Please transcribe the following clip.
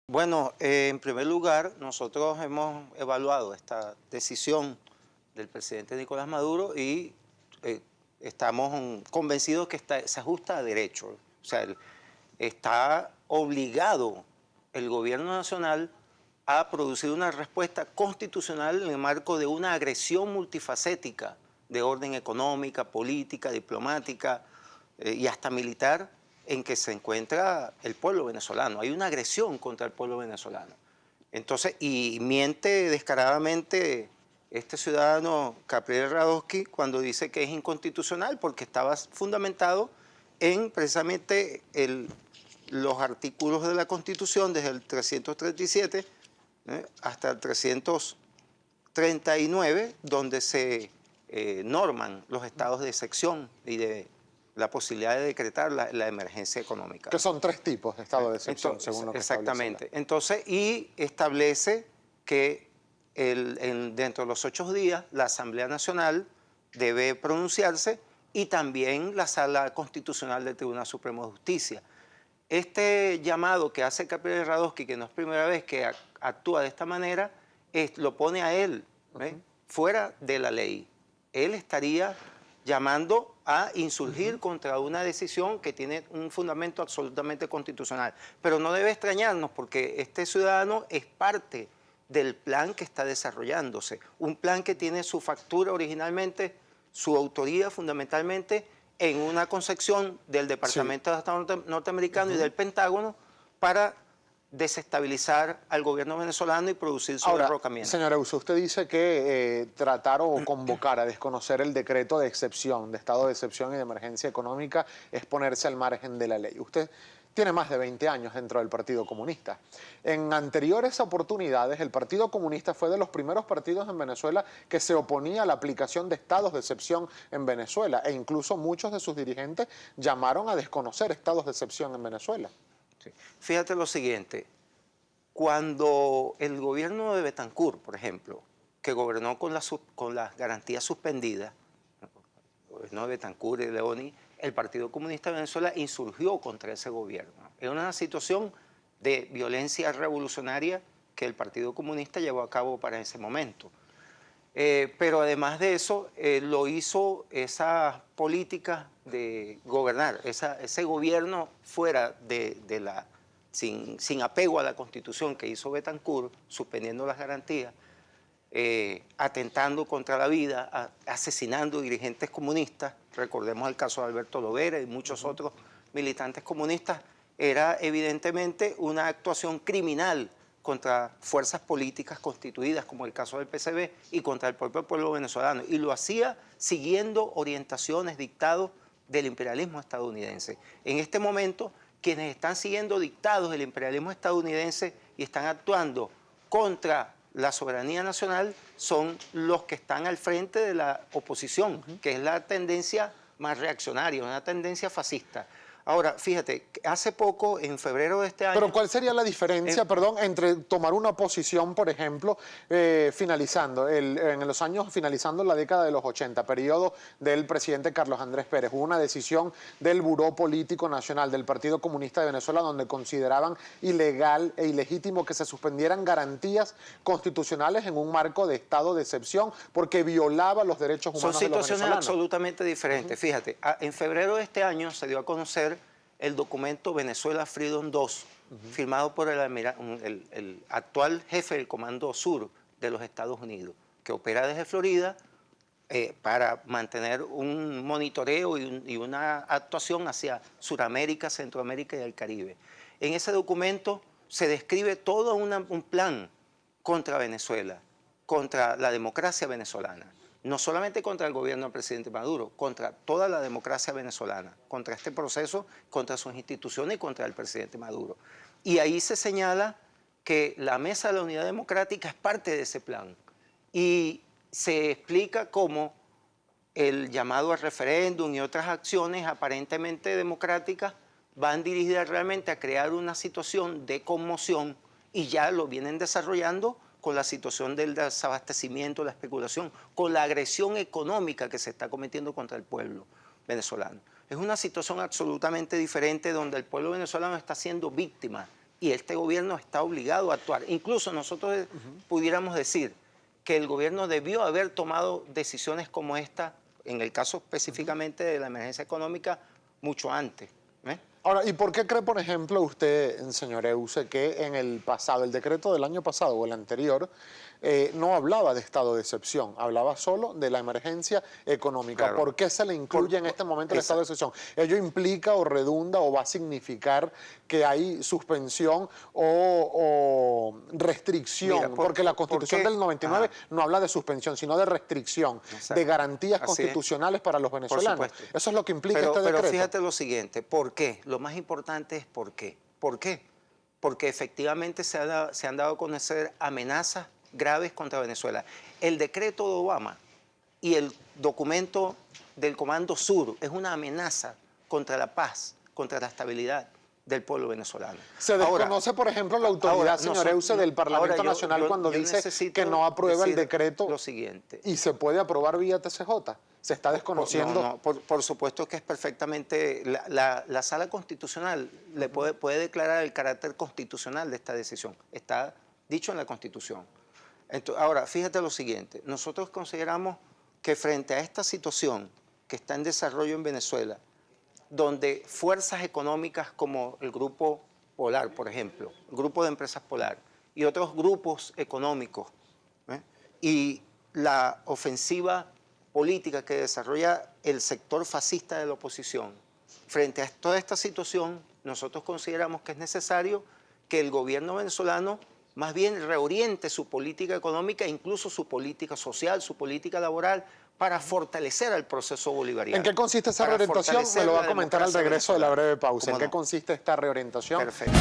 Bueno, en primer lugar, nosotros hemos evaluado esta decisión del presidente Nicolás Maduro y estamos convencidos que se ajusta a derecho. O sea, está obligado el gobierno nacional a producir una respuesta constitucional en el marco de una agresión multifacética de orden económica, política, diplomática y hasta militar en que se encuentra el pueblo venezolano. Hay una agresión contra el pueblo venezolano. Entonces, y miente descaradamente este ciudadano Gabriel Radosky cuando dice que es inconstitucional porque estaba fundamentado en precisamente los artículos de la Constitución desde el 337 hasta el 339, donde se norman los estados de excepción y de la posibilidad de decretar la emergencia económica. Que son 3 tipos de estado de excepción, Entonces, según lo que exactamente. Entonces, y establece que dentro de los 8 días la Asamblea Nacional debe pronunciarse y también la Sala Constitucional del Tribunal Supremo de Justicia. Este llamado que hace Gabriel Radosky, que no es primera vez que actúa de esta manera, lo pone a él fuera de la ley. Él estaría llamando a insurgir contra una decisión que tiene un fundamento absolutamente constitucional. Pero no debe extrañarnos porque este ciudadano es parte del plan que está desarrollándose. Un plan que tiene su factura originalmente, su autoría fundamentalmente en una concepción del Departamento de Estado norteamericano y del Pentágono para desestabilizar al gobierno venezolano y producir su derrocamiento. Señor Eusebio, usted dice que tratar o convocar a desconocer el decreto de excepción, de estado de excepción y de emergencia económica es ponerse al margen de la ley. Usted tiene más de 20 años dentro del Partido Comunista. En anteriores oportunidades, el Partido Comunista fue de los primeros partidos en Venezuela que se oponía a la aplicación de estados de excepción en Venezuela, e incluso muchos de sus dirigentes llamaron a desconocer estados de excepción en Venezuela. Sí. Fíjate lo siguiente, cuando el gobierno de Betancur, por ejemplo, que gobernó con las garantías suspendidas, el gobierno de Betancur y de Leoni, el Partido Comunista de Venezuela insurgió contra ese gobierno. Era una situación de violencia revolucionaria que el Partido Comunista llevó a cabo para ese momento. Pero además de eso, lo hizo esa política de gobernar, ese gobierno fuera sin apego a la Constitución que hizo Betancur, suspendiendo las garantías, atentando contra la vida, asesinando dirigentes comunistas. Recordemos el caso de Alberto Lovera y muchos otros militantes comunistas. Era evidentemente una actuación criminal contra fuerzas políticas constituidas, como el caso del PCB, y contra el propio pueblo venezolano. Y lo hacía siguiendo orientaciones, dictados del imperialismo estadounidense. En este momento, quienes están siguiendo dictados del imperialismo estadounidense y están actuando contra la soberanía nacional son los que están al frente de la oposición, que es la tendencia más reaccionaria, una tendencia fascista. Ahora, fíjate, hace poco, en febrero de este año... Pero ¿cuál sería la diferencia, entre tomar una posición, por ejemplo, finalizando la década de los 80, periodo del presidente Carlos Andrés Pérez? Hubo una decisión del Buró Político Nacional del Partido Comunista de Venezuela donde consideraban ilegal e ilegítimo que se suspendieran garantías constitucionales en un marco de estado de excepción porque violaba los derechos humanos de los venezolanos. Son situaciones absolutamente diferentes. Fíjate, en febrero de este año se dio a conocer el documento Venezuela Freedom 2, firmado por el actual jefe del Comando Sur de los Estados Unidos, que opera desde Florida para mantener un monitoreo y una actuación hacia Sudamérica, Centroamérica y el Caribe. En ese documento se describe todo un plan contra Venezuela, contra la democracia venezolana. No solamente contra el gobierno del presidente Maduro, contra toda la democracia venezolana, contra este proceso, contra sus instituciones y contra el presidente Maduro. Y ahí se señala que la Mesa de la Unidad Democrática es parte de ese plan. Y se explica cómo el llamado al referéndum y otras acciones aparentemente democráticas van dirigidas realmente a crear una situación de conmoción y ya lo vienen desarrollando con la situación del desabastecimiento, la especulación, con la agresión económica que se está cometiendo contra el pueblo venezolano. Es una situación absolutamente diferente donde el pueblo venezolano está siendo víctima y este gobierno está obligado a actuar. Incluso nosotros pudiéramos decir que el gobierno debió haber tomado decisiones como esta, en el caso específicamente de la emergencia económica, mucho antes. Ahora, ¿y por qué cree, por ejemplo, usted, señor Euse, que en el pasado, el decreto del año pasado o el anterior, no hablaba de estado de excepción, hablaba solo de la emergencia económica? Claro. ¿Por qué se le incluye en este momento el estado de excepción? ¿Ello implica o redunda o va a significar que hay suspensión o restricción? Mira, porque la Constitución del 99 no habla de suspensión, sino de restricción, de garantías constitucionales para los venezolanos. Eso es lo que implica este decreto. Pero fíjate lo siguiente, ¿por qué? Lo más importante es ¿por qué? ¿Por qué? Porque efectivamente se han dado a conocer amenazas graves contra Venezuela. El decreto de Obama y el documento del Comando Sur es una amenaza contra la paz, contra la estabilidad del pueblo venezolano. Se desconoce, por ejemplo, la autoridad, señor Euse, del Parlamento Nacional cuando dice que no aprueba el decreto lo siguiente. Y se puede aprobar vía TCJ. Se está desconociendo. Por supuesto que es perfectamente... La Sala Constitucional le puede declarar el carácter constitucional de esta decisión. Está dicho en la Constitución. Entonces, ahora, fíjate lo siguiente. Nosotros consideramos que frente a esta situación que está en desarrollo en Venezuela, donde fuerzas económicas como el Grupo Polar, por ejemplo, el Grupo de Empresas Polar y otros grupos económicos, y la ofensiva política que desarrolla el sector fascista de la oposición, frente a toda esta situación, nosotros consideramos que es necesario que el gobierno venezolano más bien reoriente su política económica, incluso su política social, su política laboral, para fortalecer al proceso bolivariano. ¿En qué consiste esa reorientación? Me lo va a comentar al regreso de la breve pausa. ¿En qué consiste esta reorientación? Perfecto.